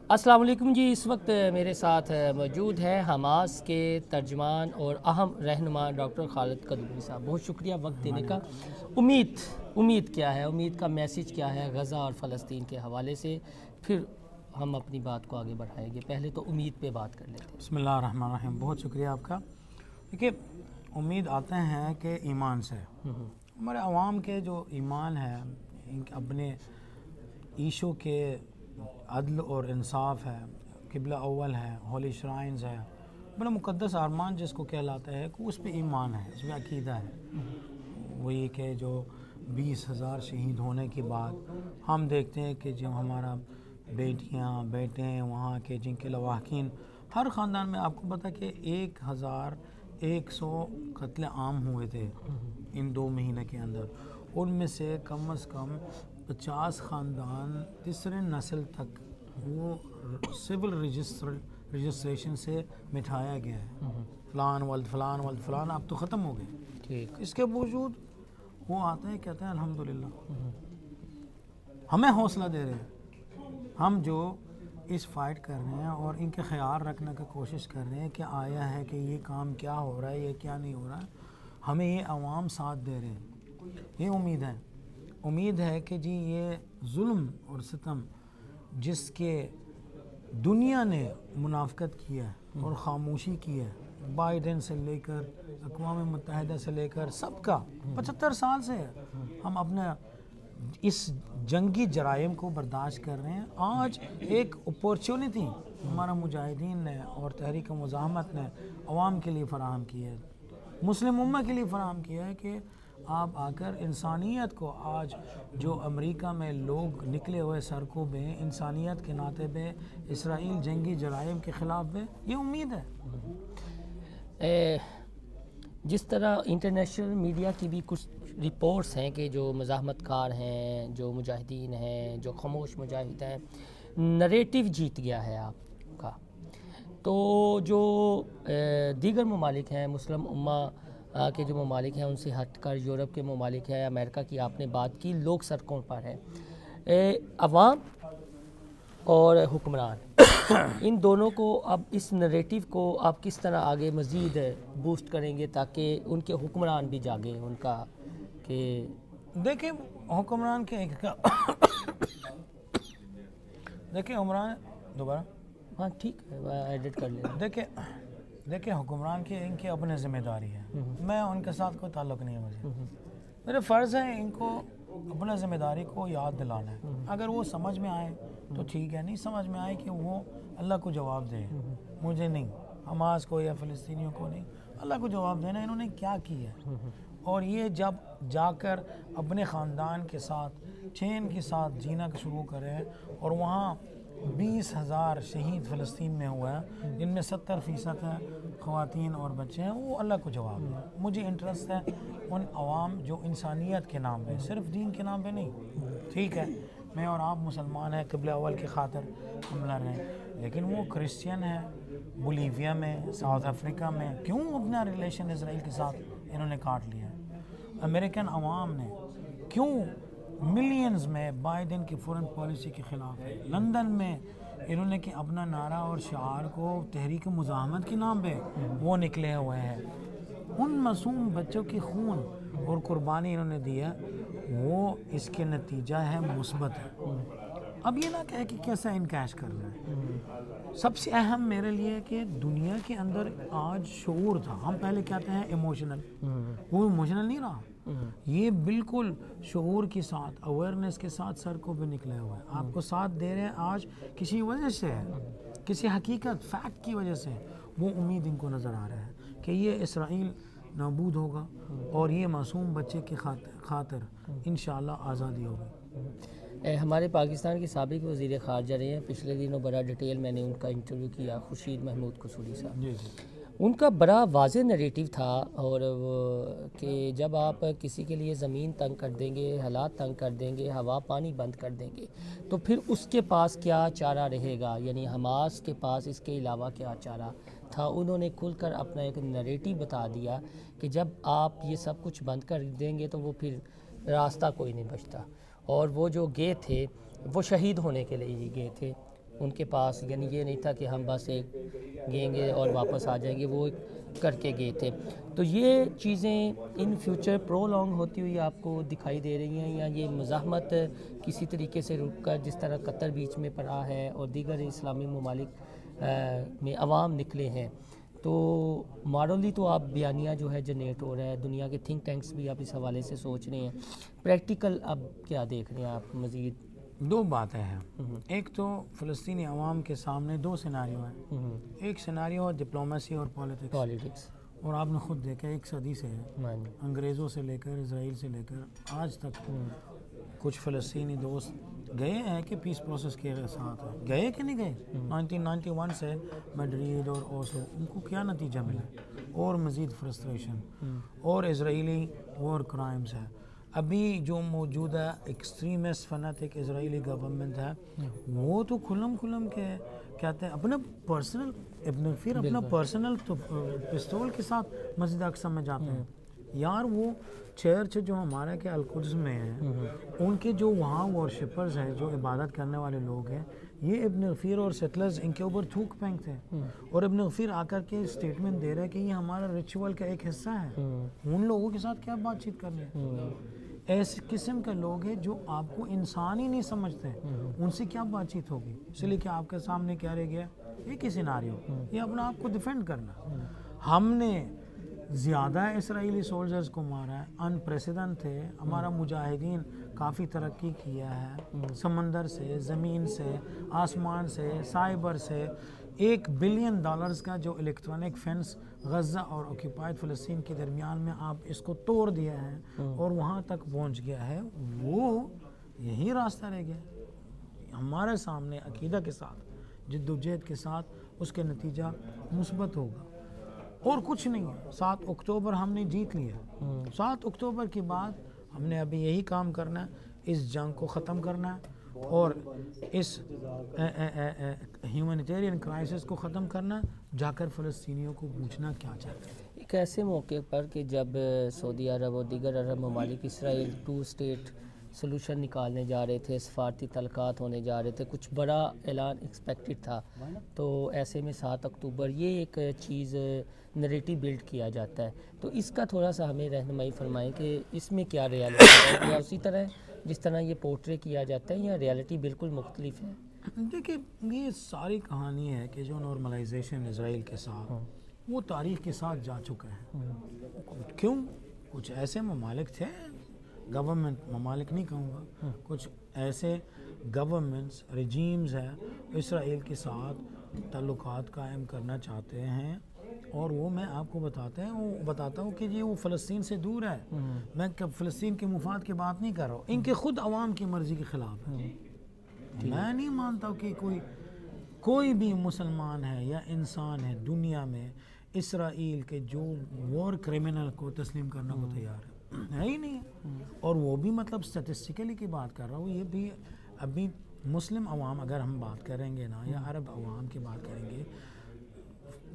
السلام علیکم جی، اس وقت میرے ساتھ موجود ہے حماس کے ترجمان اور اہم رہنما ڈاکٹر خالد قدوری صاحب. بہت شکریہ وقت دینے کا. امید کیا ہے، امید کا میسیج کیا ہے غزہ اور فلسطین کے حوالے سے، پھر ہم اپنی بات کو آگے بڑھائیں گے. پہلے تو امید پہ بات کر لیتے ہیں. بسم اللہ الرحمن الرحیم. بہت شکریہ آپ کا. دیکھیے، امید آتے ہیں کہ ایمان سے. ہمارے عوام کے جو ایمان ہے، اپنے ایشو کے عدل اور انصاف ہے، قبلہ اول ہے، ہولی شرائنز ہے، بڑا مقدس ارمان جس کو کہلاتا ہے، کہ اس پہ ایمان ہے، اس پہ عقیدہ ہے. وہی کہ جو 20,000 شہید ہونے کے بعد ہم دیکھتے ہیں کہ جو ہمارا بیٹیاں بیٹے ہیں وہاں کے، جن کے لواحقین ہر خاندان میں، آپ کو پتہ کہ 1,100 قتل عام ہوئے تھے ان 2 مہینے کے اندر. ان میں سے کم از کم 50 خاندان تیسرے نسل تک وہ سول رجسٹریشن سے مٹھایا گیا ہے. فلان ولد فلان ولد فلان اب تو ختم ہو گئے. اس کے باوجود وہ آتے ہیں، کہتے ہیں الحمدللہ. ہمیں حوصلہ دے رہے ہیں. ہم جو اس فائٹ کر رہے ہیں اور ان کے خیال رکھنے کی کوشش کر رہے ہیں کہ آیا ہے کہ یہ کام کیا ہو رہا ہے، یہ کیا نہیں ہو رہا ہے، ہمیں یہ عوام ساتھ دے رہے ہیں. یہ امید ہے کہ جی یہ ظلم اور ستم جس کے دنیا نے منافقت کی ہے اور خاموشی کی ہے، بائیڈن سے لے کر اقوام متحدہ سے لے کر سب کا 75 سال سے ہم اپنے اس جنگی جرائم کو برداشت کر رہے ہیں. آج ایک اپورچونٹی ہمارا مجاہدین نے اور تحریک مزاحمت نے عوام کے لیے فراہم کی ہے، مسلم امہ کے لیے فراہم کیا ہے، کہ آپ آ کر انسانیت کو، آج جو امریکہ میں لوگ نکلے ہوئے سڑکوں پہ انسانیت کے ناطے پہ اسرائیل جنگی جرائم کے خلاف پہ، یہ امید ہے. جس طرح انٹرنیشنل میڈیا کی بھی کچھ رپورٹس ہیں کہ جو مزاحمت کار ہیں، جو مجاہدین ہیں، جو خاموش مجاہد ہیں، نریٹو جیت گیا ہے آپ کا. تو جو دیگر ممالک ہیں، مسلم امہ کے جو ممالک ہیں، ان سے ہٹ کر یورپ کے ممالک ہیں، امریکہ کی آپ نے بات کی، لوگ سڑکوں پر ہیں. عوام اور حکمران، ان دونوں کو اب اس نریٹو کو آپ کس طرح آگے مزید بوسٹ کریں گے تاکہ ان کے حکمران بھی جاگیں ان کا؟ کہ دیکھیں حکمران کے عمران دوبارہ ہاں ٹھیک ہے، ایڈٹ کر لیں. دیکھیں حکمران کی ان کی اپنی ذمہ داری ہے. میں ان کے ساتھ کوئی تعلق نہیں ہے. میرے فرض ہے ان کو اپنا ذمہ داری کو یاد دلانا ہے. اگر وہ سمجھ میں آئے تو ٹھیک ہے، نہیں سمجھ میں آئے کہ وہ اللہ کو جواب دے. مجھے نہیں، حماس کو یا فلسطینیوں کو نہیں، اللہ کو جواب دینا انہوں نے کیا کیا ہے. اور یہ جب جا کر اپنے خاندان کے ساتھ چین کے ساتھ جینا شروع کرے، اور وہاں 20,000 شہید فلسطین میں ہوا ہے، جن میں 70% ہیں خواتین اور بچے ہیں، وہ اللہ کو جواب دیں. مجھے انٹرسٹ ہے ان عوام جو انسانیت کے نام پہ، صرف دین کے نام پہ نہیں. ٹھیک ہے، میں اور آپ مسلمان ہیں، قبلہ اول کی خاطر ہم لڑ رہے ہیں، لیکن وہ کرسچین ہیں بولیویا میں، ساؤتھ افریقہ میں. کیوں اپنا ریلیشن اسرائیل کے ساتھ انہوں نے کاٹ لیا ہے؟ امریکن عوام نے کیوں ملینز میں بائیڈن کی فورن پالیسی کے خلاف ہے؟ لندن میں انہوں نے کہ اپنا نعرہ اور شعار کو تحریک مزاحمت کے نام پہ وہ نکلے ہوئے ہیں. ان معصوم بچوں کی خون اور قربانی انہوں نے دیا، وہ اس کے نتیجہ ہے مثبت ہے. اب یہ نہ کہے کہ کیسا انکیش کرنا ہے. سب سے اہم میرے لیے کہ دنیا کے اندر آج شعور تھا. ہم پہلے کہتے ہیں ایموشنل، وہ ایموشنل نہیں رہا. یہ بالکل شعور کے ساتھ، اویئرنیس کے ساتھ سڑکوں پہ نکلے ہوئے ہیں. آپ کو ساتھ دے رہے ہیں آج کسی وجہ سے ہے، کسی حقیقت فیکٹ کی وجہ سے. وہ امید ان کو نظر آ رہا ہے کہ یہ اسرائیل نابود ہوگا اور یہ معصوم بچے کی خاطر انشاءاللہ آزادی ہوگی. ہمارے پاکستان کے سابق وزیر خارجہ رہے ہیں، پچھلے دنوں بڑا ڈیٹیل میں نے ان کا انٹرویو کیا، خورشید محمود قصوری صاحب. ان کا بڑا واضح نریٹو تھا، اور کہ جب آپ کسی کے لیے زمین تنگ کر دیں گے، حالات تنگ کر دیں گے، ہوا پانی بند کر دیں گے، تو پھر اس کے پاس کیا چارہ رہے گا. یعنی حماس کے پاس اس کے علاوہ کیا چارہ تھا. انہوں نے کھل کر اپنا ایک نریٹو بتا دیا کہ جب آپ یہ سب کچھ بند کر دیں گے تو وہ پھر راستہ کوئی نہیں بچتا. اور وہ جو گئے تھے وہ شہید ہونے کے لیے ہی گئے تھے. ان کے پاس یعنی یہ نہیں تھا کہ ہم بس ایک گئیں گے اور واپس آ جائیں گے، وہ کر کے گئے تھے. تو یہ چیزیں ان فیوچر پرولونگ ہوتی ہوئی آپ کو دکھائی دے رہی ہیں، یا یہ مزاحمت کسی طریقے سے رک کر جس طرح قطر بیچ میں پڑا ہے اور دیگر اسلامی ممالک میں عوام نکلے ہیں، تو مارلی تو آپ بیانیہ جو ہے جنریٹ ہو رہا ہے، دنیا کے تھنک ٹینکس بھی آپ اس حوالے سے سوچ رہے ہیں، پریکٹیکل اب کیا دیکھ رہے ہیں آپ مزید؟ دو باتیں ہیں. ایک تو فلسطینی عوام کے سامنے دو سیناریو ہیں. ایک سیناریو ہے ڈپلومیسی اور پالیٹکس، اور آپ نے خود دیکھا ایک صدی سے ہے، انگریزوں سے لے کر اسرائیل سے لے کر آج تک کچھ فلسطینی دوست گئے ہیں کہ پیس پروسیس کے ساتھ گئے کہ نہیں گئے. 1991 سے میڈرید اور اوسلو، ان کو کیا نتیجہ ملا؟ اور مزید فرسٹریشن اور اسرائیلی وار کرائمز ہے. ابھی جو موجودہ ایکسٹریمسٹ فنیٹک اسرائیلی گورنمنٹ ہے، وہ تو کھلم کے کہتے ہیں اپنا پرسنل پھر اپنا پرسنل پستول کے ساتھ مسجد اقصی میں جاتے ہیں. یار وہ چرچ جو ہمارے کے القدس میں ہے، ان کے جو وہاں ورشپرز ہیں، جو عبادت کرنے والے لوگ ہیں، یہ ابن غفیر اور سیٹلرز ان کے اوپر تھوک پھینکتے ہیں. اور ابن غفیر آ کر کے اسٹیٹمنٹ دے رہا ہے کہ یہ ہمارا ریچول کا ایک حصہ ہے. ان لوگوں کے ساتھ کیا بات چیت کرنی ہے؟ ایسے قسم کے لوگ ہیں جو آپ کو انسان ہی نہیں سمجھتے، ان سے کیا بات چیت ہوگی؟ اس لیے کہ آپ کے سامنے کیا رہ گیا؟ ایک ہی سیناریو، یہ اپنا آپ کو ڈیفینڈ کرنا. ہم نے زیادہ اسرائیلی سولجرز کو مارا ہے، انپریسیڈنٹ تھے. ہمارا مجاہدین کافی ترقی کیا ہے، سمندر سے، زمین سے، آسمان سے، سائبر سے. $1 بلین کا جو الیکٹرانک فینس غزہ اور آکیپائڈ فلسطین کے درمیان میں آپ اس کو توڑ دیا ہے اور وہاں تک پہنچ گیا ہے، وہ یہی راستہ رہ گیا. ہمارے سامنے عقیدہ کے ساتھ، جد و جہد کے ساتھ اس کے نتیجہ مثبت ہوگا اور کچھ نہیں ہے. 7 اکتوبر ہم نے جیت لیا. 7 اکتوبر کے بعد ہم نے ابھی یہی کام کرنا ہے، اس جنگ کو ختم کرنا ہے اور اس ہیومینیٹیرین کرائسس کو ختم کرنا، جا کر فلسطینیوں کو پوچھنا کیا چاہتے ہیں. ایک ایسے موقع پر کہ جب سعودی عرب اور دیگر عرب ممالک اسرائیل 2 اسٹیٹ سلوشن نکالنے جا رہے تھے، سفارتی تعلقات ہونے جا رہے تھے، کچھ بڑا اعلان ایکسپیکٹڈ تھا، تو ایسے میں 7 اکتوبر یہ ایک چیز نریٹی بلڈ کیا جاتا ہے. تو اس کا تھوڑا سا ہمیں رہنمائی فرمائیں کہ اس میں کیا ریالٹی ہے، یا اسی طرح جس طرح یہ پورٹرے کیا جاتا ہے، یا ریالٹی بالکل مختلف ہے؟ دیکھیں، یہ ساری کہانی ہے کہ جو نارملائزیشن اسرائیل کے ساتھ وہ تاریخ کے ساتھ جا چکا ہے. کیوں؟ کچھ ایسے ممالک تھے، گورنمنٹ ممالک نہیں کہوں گا، کچھ ایسے گورنمنٹس ریجیمز ہیں اسرائیل کے ساتھ تعلقات قائم کرنا چاہتے ہیں، اور وہ میں آپ کو بتاتا ہوں کہ یہ وہ فلسطین سے دور ہے. میں فلسطین کے مفاد کی بات نہیں کر رہا ہوں، ان کے خود عوام کی مرضی کے خلاف ہے. میں نہیں مانتا کہ کوئی بھی مسلمان ہے یا انسان ہے دنیا میں اسرائیل کے جو وار کرمنل کو تسلیم کرنا کو تیار ہے ہی نہیں ہے. اور وہ بھی مطلب سٹیٹسٹیکلی کی بات کر رہا ہوں، یہ بھی ابھی مسلم عوام اگر ہم بات کریں گے نا، یا عرب عوام کی بات کریں گے،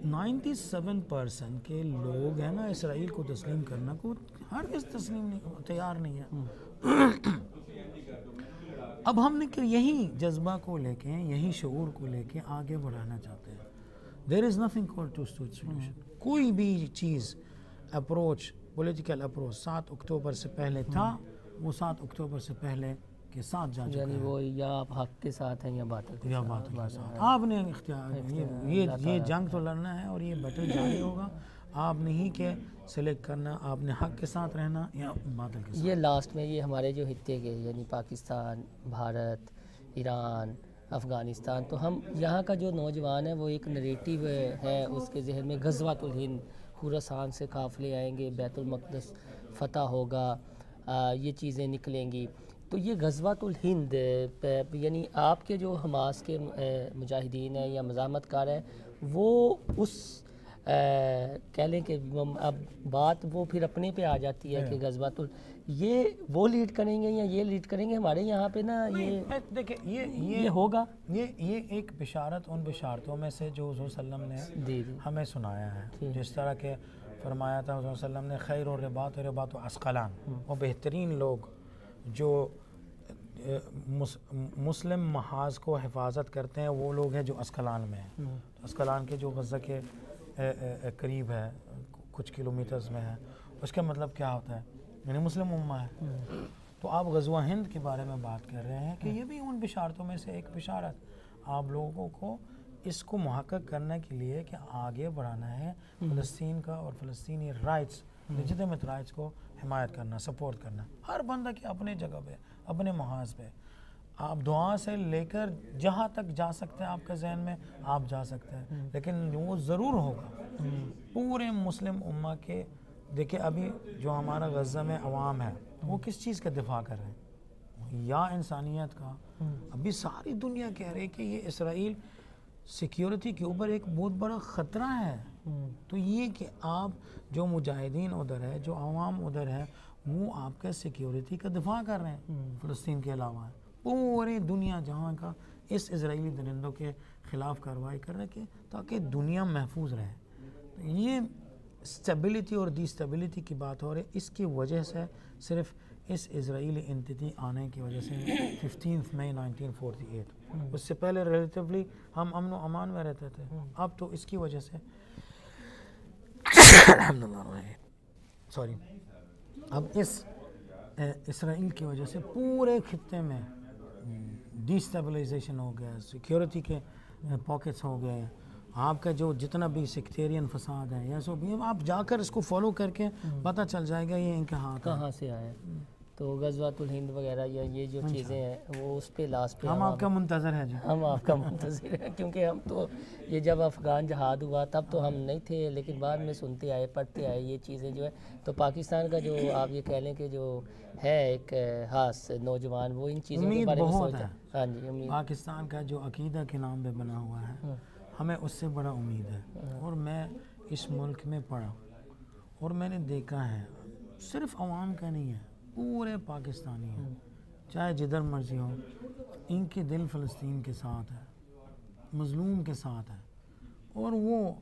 97% کے لوگ ہیں نا اسرائیل کو تسلیم کرنا کو ہرگز تیار نہیں ہے. اب ہم نے کہ یہی جذبہ کو لے کے، یہی شعور کو لے کے آگے بڑھانا چاہتے ہیں. There is nothing called two-state solution. کوئی بھی چیز اپروچ، پولیٹیکل اپروچ 7 اکتوبر سے پہلے تھا، وہ 7 اکتوبر سے پہلے کے ساتھ جا چکا ہے. یعنی وہ یا آپ حق کے ساتھ ہیں یا باطل کے ساتھ. آپ نے اختیار، یہ جنگ تو لڑنا ہے اور یہ بیٹل جاری ہوگا. آپ نہیں کہ سلیکٹ کرنا آپ نے حق کے ساتھ رہنا یا باطل کے ساتھ. یہ لاسٹ میں یہ ہمارے جو خطے کے یعنی پاکستان، بھارت، ایران، افغانستان، تو ہم یہاں کا جو نوجوان ہے وہ ایک نریٹیو ہے اس کے ذہن میں، غزوۃ الہند، خراسان سے قافلے آئیں گے، بیت المقدس فتح ہوگا، یہ چیزیں نکلیں گی. تو یہ غزوۃ الہند یعنی آپ کے جو حماس کے مجاہدین ہیں یا مزاحمت کار ہیں، وہ اس کہہ لیں کہ اب بات وہ پھر اپنے پہ آ جاتی ہے کہ غزوۃ یہ وہ لیڈ کریں گے یا یہ لیڈ کریں گے. ہمارے یہاں پہ نا یہ دیکھیں یہ ہوگا، یہ ایک بشارت ان بشارتوں میں سے جو حضور صلی اللہ علیہ وسلم نے ہمیں سنایا ہے. جس طرح کہ فرمایا تھا حضور صلی اللہ علیہ وسلم نے، خیر و رباط و رباط و عسقلان، وہ بہترین لوگ جو مسلم محاذ کو حفاظت کرتے ہیں وہ لوگ ہیں جو اسکلان میں ہیں. اسکلان کے جو غزہ کے قریب ہے کچھ کلومیٹرز میں ہے, اس کا مطلب کیا ہوتا ہے, یعنی مسلم امہ ہے. تو آپ غزوہ ہند کے بارے میں بات کر رہے ہیں کہ یہ بھی ان بشارتوں میں سے ایک بشارت. آپ لوگوں کو اس کو محقق کرنے کے لیے کہ آگے بڑھانا ہے فلسطین کا اور فلسطینی رائٹس, لیجیٹمیٹ رائٹس کو حمایت کرنا, سپورٹ کرنا, ہر بندہ کی اپنے جگہ پہ, اپنے محاذ پہ. آپ دعا سے لے کر جہاں تک جا سکتے ہیں آپ کے ذہن میں آپ جا سکتے ہیں, لیکن وہ ضرور ہوگا پورے مسلم امہ کے. دیکھیں ابھی جو ہمارا غزہ میں عوام ہے وہ کس چیز کا دفاع کر رہے ہیں, یا انسانیت کا. ابھی ساری دنیا کہہ رہی ہے کہ یہ اسرائیل سیکیورٹی کے اوپر ایک بہت بڑا خطرہ ہے. تو یہ کہ آپ جو مجاہدین ادھر ہے, جو عوام ادھر ہے, وہ آپ کے سیکیورٹی کا دفاع کر رہے ہیں فلسطین کے علاوہ. پوری دنیا جہاں کا اس اسرائیلی درندوں کے خلاف کارروائی کر رہے ہیں تاکہ دنیا محفوظ رہے. یہ اسٹیبلٹی اور ڈی اسٹیبلٹی کی بات ہو رہی ہے, اس کی وجہ سے صرف اس اسرائیلی انٹیٹی آنے کی وجہ سے 15 مئی 1948. اس سے پہلے ریلیٹیولی ہم امن و امان میں رہتے تھے, اب تو اس کی وجہ سے اب اس اسرائیل کی وجہ سے پورے خطے میں ڈی اسٹیبلائزیشن ہو گیا, سیکیورٹی کے پاکٹس ہو گئے. آپ کا جو جتنا بھی سیکٹیرین فساد ہے یا سو بھی آپ جا کر اس کو فالو کر کے پتہ چل جائے گا یہ ان کے ہاتھ کہاں سے آیا. تو غزوۃ الہند وغیرہ یا یہ جو چیزیں ہیں وہ اس پہ لاسٹ پہ ہم آپ کا منتظر ہیں جی, ہم آپ کا منتظر ہیں, کیونکہ ہم تو یہ جب افغان جہاد ہوا تب تو ہم نہیں تھے, لیکن بعد میں سنتے آئے پڑھتے آئے یہ چیزیں جو ہے. تو پاکستان کا جو آپ یہ کہہ لیں کہ جو ہے ایک خاص نوجوان وہ ان چیزوں کے بارے میں سوچتا ہے. ہاں جی, امید پاکستان کا جو عقیدہ کے نام پہ بنا ہوا ہے ہمیں اس سے بڑا امید ہے. اور میں اس ملک میں پڑھا اور میں نے دیکھا ہے صرف عوام کا نہیں ہے, پورے پاکستانی ہیں چاہے جدھر مرضی ہو, ان کے دل فلسطین کے ساتھ ہے, مظلوم کے ساتھ ہے. اور وہ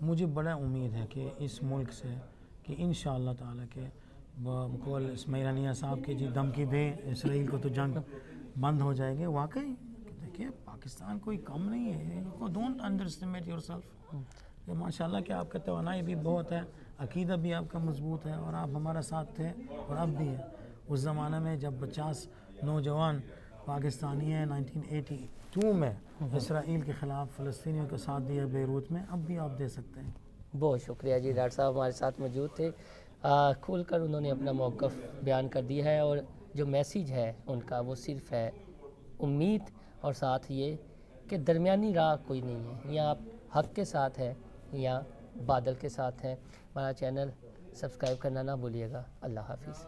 مجھے بڑا امید ہے کہ اس ملک سے کہ انشاءاللہ تعالیٰ کے بقول اسماعیل ہنیہ صاحب کے جی دھمکی دیں اسرائیل کو تو جنگ بند ہو جائے گی. واقعی دیکھیے پاکستان کوئی کم نہیں ہے, don't under estimate your self. ماشاءاللہ کہ آپ کا توانائی بھی بہت ہے, عقیدہ بھی آپ کا مضبوط ہے, اور آپ ہمارا ساتھ تھے اور اب بھی ہے. اس زمانہ میں جب 50 نوجوان پاکستانی ہیں 1982 میں اسرائیل کے خلاف فلسطینیوں کا ساتھ دیا بیروت میں, اب بھی آپ دے سکتے ہیں. بہت شکریہ جی, ڈاکٹر صاحب ہمارے ساتھ موجود تھے, کھول کر انہوں نے اپنا موقف بیان کر دیا ہے. اور جو میسیج ہے ان کا وہ صرف ہے امید, اور ساتھ یہ کہ درمیانی راہ کوئی نہیں ہے, یا آپ حق کے ساتھ ہیں یا بادل کے ساتھ ہیں. ہمارا چینل سبسکرائب کرنا نہ بھولیے گا. اللہ حافظ.